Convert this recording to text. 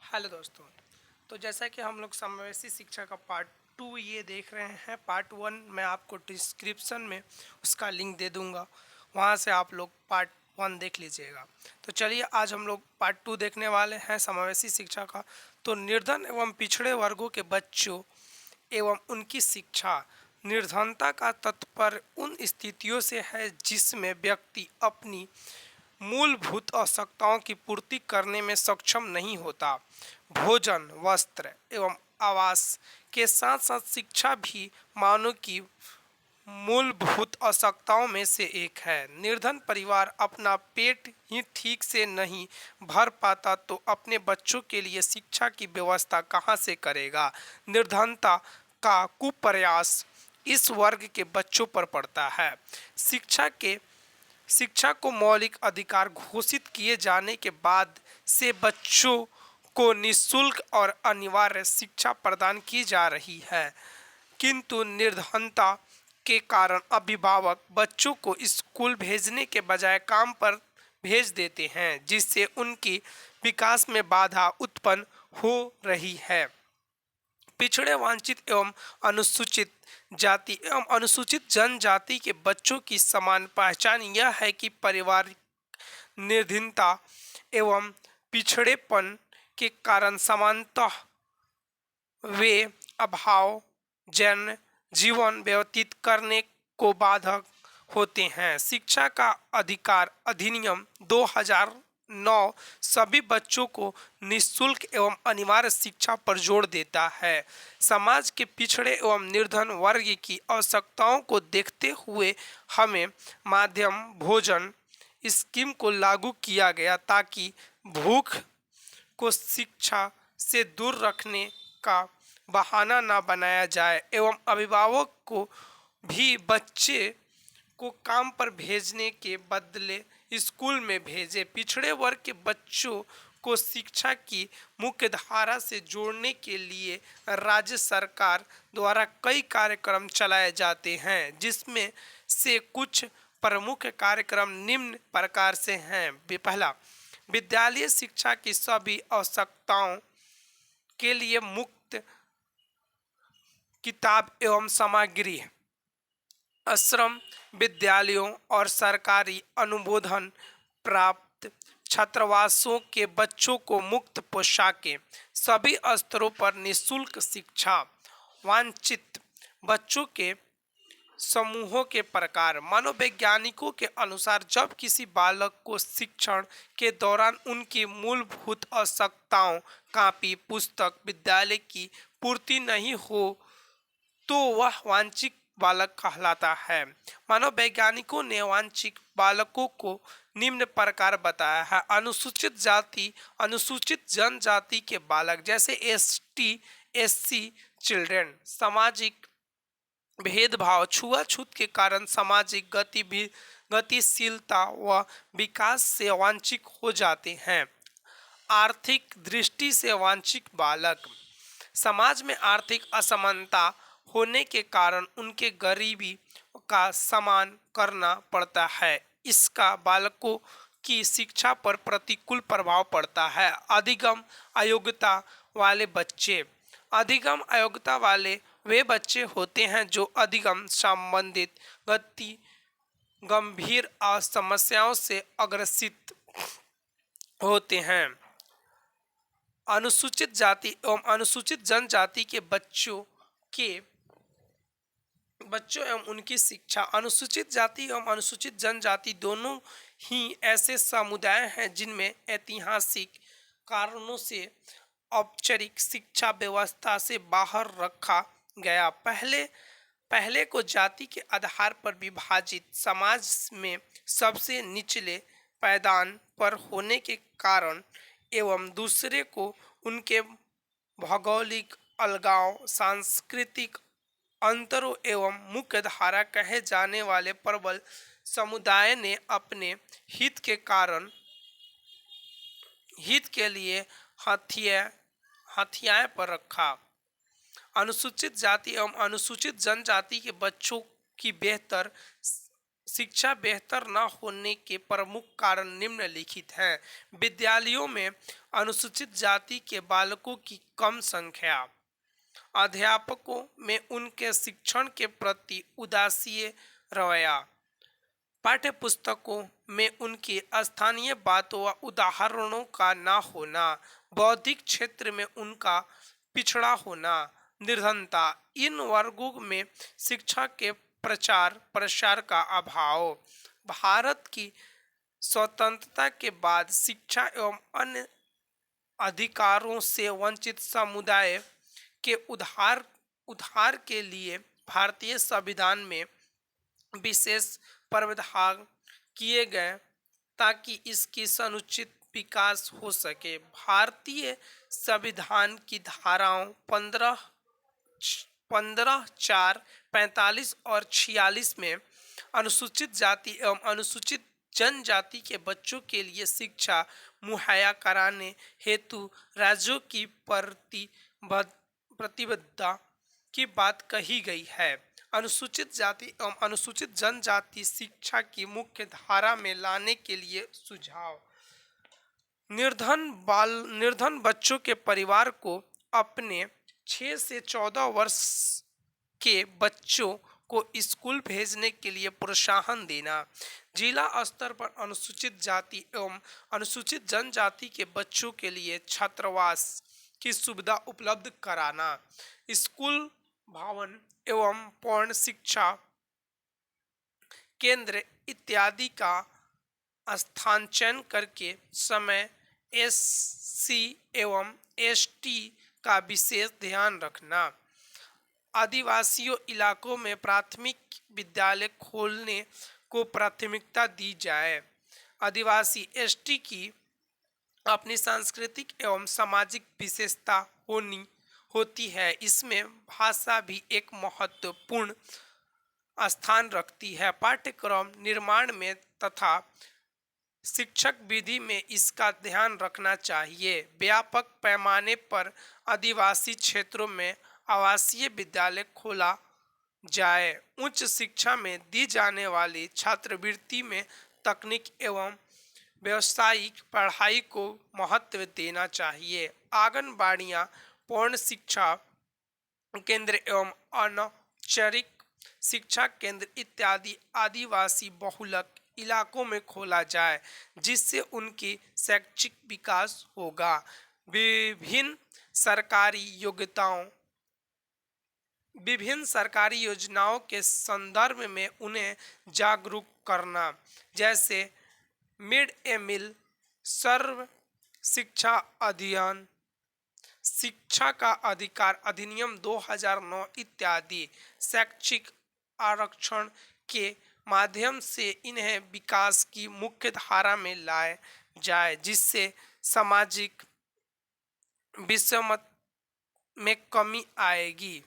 Hello दोस्तों। तो जैसा कि हम लोग समावेशी शिक्षा का पार्ट 2 ये देख रहे हैं। पार्ट 1 मैं आपको डिस्क्रिप्शन में उसका लिंक दे दूंगा, वहाँ से आप लोग पार्ट 1 देख लीजिएगा। तो चलिए आज हम लोग पार्ट 2 देखने वाले हैं समावेशी शिक्षा का। तो निर्धन एवं पिछड़े वर्गों के बच्चों एवं उनकी शिक्षा। निर्धनता का तात्पर्य उन स्थितियों से है जिसमें व्यक्ति अपनी मूलभूत आवश्यकताओं की पूर्ति करने में सक्षम नहीं होता। भोजन, वस्त्र एवं आवास के साथ साथ शिक्षा भी मानव की मूलभूत आवश्यकताओं में से एक है। निर्धन परिवार अपना पेट ही ठीक से नहीं भर पाता तो अपने बच्चों के लिए शिक्षा की व्यवस्था कहाँ से करेगा। निर्धनता का कुप्रयास इस वर्ग के बच्चों पर पड़ता है। शिक्षा को मौलिक अधिकार घोषित किए जाने के बाद से बच्चों को निःशुल्क और अनिवार्य शिक्षा प्रदान की जा रही है, किंतु निर्धनता के कारण अभिभावक बच्चों को स्कूल भेजने के बजाय काम पर भेज देते हैं, जिससे उनकी विकास में बाधा उत्पन्न हो रही है। पिछड़े, वंचित एवं अनुसूचित जाति एवं अनुसूचित जनजाति के बच्चों की समान पहचान यह है कि पारिवारिक निर्धनता एवं पिछड़ेपन के कारण सामान्यतः वे अभाव जन जीवन व्यतीत करने को बाधक होते हैं। शिक्षा का अधिकार अधिनियम 2009 सभी बच्चों को निःशुल्क एवं अनिवार्य शिक्षा पर जोर देता है। समाज के पिछड़े एवं निर्धन वर्ग की आवश्यकताओं को देखते हुए हमें माध्यम भोजन स्कीम को लागू किया गया ताकि भूख को शिक्षा से दूर रखने का बहाना ना बनाया जाए एवं अभिभावक को भी बच्चे को काम पर भेजने के बदले स्कूल में भेजे। पिछड़े वर्ग के बच्चों को शिक्षा की मुख्य धारा से जोड़ने के लिए राज्य सरकार द्वारा कई कार्यक्रम चलाए जाते हैं, जिसमें से कुछ प्रमुख कार्यक्रम निम्न प्रकार से हैं। पहला, विद्यालय शिक्षा की सभी आवश्यकताओं के लिए मुफ्त किताब एवं सामग्री। आश्रम विद्यालयों और सरकारी अनुमोदन प्राप्त छात्रावासों के बच्चों को मुफ्त पोशाकें। सभी स्तरों पर निःशुल्क शिक्षा। वांछित बच्चों के समूहों के प्रकार। मनोवैज्ञानिकों के अनुसार जब किसी बालक को शिक्षण के दौरान उनकी मूलभूत आवश्यकताओं कॉपी, पुस्तक, विद्यालय की पूर्ति नहीं हो तो वह वांछित बालक कहलाता है। मनोवैज्ञानिकों ने वांछित बालकों को निम्न प्रकार बताया है। अनुसूचित जाति, अनुसूचित जनजाति के बालक जैसे एसटी, एससी चिल्ड्रेन। सामाजिक भेदभाव, छुआछूत के कारण सामाजिक गतिशीलता व विकास से वांछित हो जाते हैं। आर्थिक दृष्टि से वांछित बालक, समाज में आर्थिक असमानता होने के कारण उनके गरीबी का सामना करना पड़ता है। इसका बालकों की शिक्षा पर प्रतिकूल प्रभाव पड़ता है। अधिगम अयोग्यता वाले बच्चे। अधिगम अयोग्यता वाले वे बच्चे होते हैं जो अधिगम संबंधित गंभीर समस्याओं से ग्रसित होते हैं। अनुसूचित जाति एवं अनुसूचित जनजाति के बच्चों एवं उनकी शिक्षा। अनुसूचित जाति एवं अनुसूचित जनजाति दोनों ही ऐसे समुदाय हैं जिनमें ऐतिहासिक कारणों से औपचारिक शिक्षा व्यवस्था से बाहर रखा गया। पहले को जाति के आधार पर विभाजित समाज में सबसे निचले पायदान पर होने के कारण एवं दूसरे को उनके भौगोलिक अलगाव, सांस्कृतिक अंतरों एवं मुख्य धारा कहे जाने वाले प्रबल समुदाय ने अपने हित के लिए हथियाए पर रखा। अनुसूचित जाति एवं अनुसूचित जनजाति के बच्चों की बेहतर शिक्षा बेहतर न होने के प्रमुख कारण निम्नलिखित हैं। विद्यालयों में अनुसूचित जाति के बालकों की कम संख्या, अध्यापकों में उनके शिक्षण के प्रति उदासीन रवैया, पाठ्य पुस्तकों में उनकी स्थानीय बातों व उदाहरणों का न होना, बौद्धिक क्षेत्र में उनका पिछड़ा होना, निर्धनता, इन वर्गों में शिक्षा के प्रचार प्रसार का अभाव। भारत की स्वतंत्रता के बाद शिक्षा एवं अन्य अधिकारों से वंचित समुदाय के उद्धार उद्धार के लिए भारतीय संविधान में विशेष प्रावधान किए गए ताकि इसकी समुचित विकास हो सके। भारतीय संविधान की धाराओं 15, 4, 45 और 46 में अनुसूचित जाति एवं अनुसूचित जनजाति के बच्चों के लिए शिक्षा मुहैया कराने हेतु राज्यों की प्रतिबद्धता की बात कही गई है। अनुसूचित जाति एवं अनुसूचित जनजाति शिक्षा की मुख्य धारा में लाने के लिए सुझाव। निर्धन बच्चों के परिवार को अपने 6 से 14 वर्ष के बच्चों को स्कूल भेजने के लिए प्रोत्साहन देना। जिला स्तर पर अनुसूचित जाति एवं अनुसूचित जनजाति के बच्चों के लिए छात्रावास की सुविधा उपलब्ध कराना। स्कूल भवन एवं पूर्ण शिक्षा केंद्र इत्यादि का स्थान चयन करके समय एससी एवं एसटी का विशेष ध्यान रखना। आदिवासियों इलाकों में प्राथमिक विद्यालय खोलने को प्राथमिकता दी जाए। आदिवासी एसटी की अपनी सांस्कृतिक एवं सामाजिक विशेषता होती है। इसमें भाषा भी एक महत्वपूर्ण स्थान रखती है। पाठ्यक्रम निर्माण में तथा शिक्षक विधि में इसका ध्यान रखना चाहिए। व्यापक पैमाने पर आदिवासी क्षेत्रों में आवासीय विद्यालय खोला जाए। उच्च शिक्षा में दी जाने वाली छात्रवृत्ति में तकनीक एवं व्यावसायिक पढ़ाई को महत्व देना चाहिए। आंगनबाड़ियाँ, पूर्ण शिक्षा केंद्र एवं अनौपचारिक शिक्षा केंद्र इत्यादि आदिवासी बहुलक इलाकों में खोला जाए, जिससे उनकी शैक्षिक विकास होगा। विभिन्न सरकारी योजनाओं के संदर्भ में उन्हें जागरूक करना, जैसे मिड डे मील, सर्व शिक्षा अभियान, शिक्षा का अधिकार अधिनियम 2009 इत्यादि। शैक्षिक आरक्षण के माध्यम से इन्हें विकास की मुख्य धारा में लाया जाए, जिससे सामाजिक विषमता में कमी आएगी।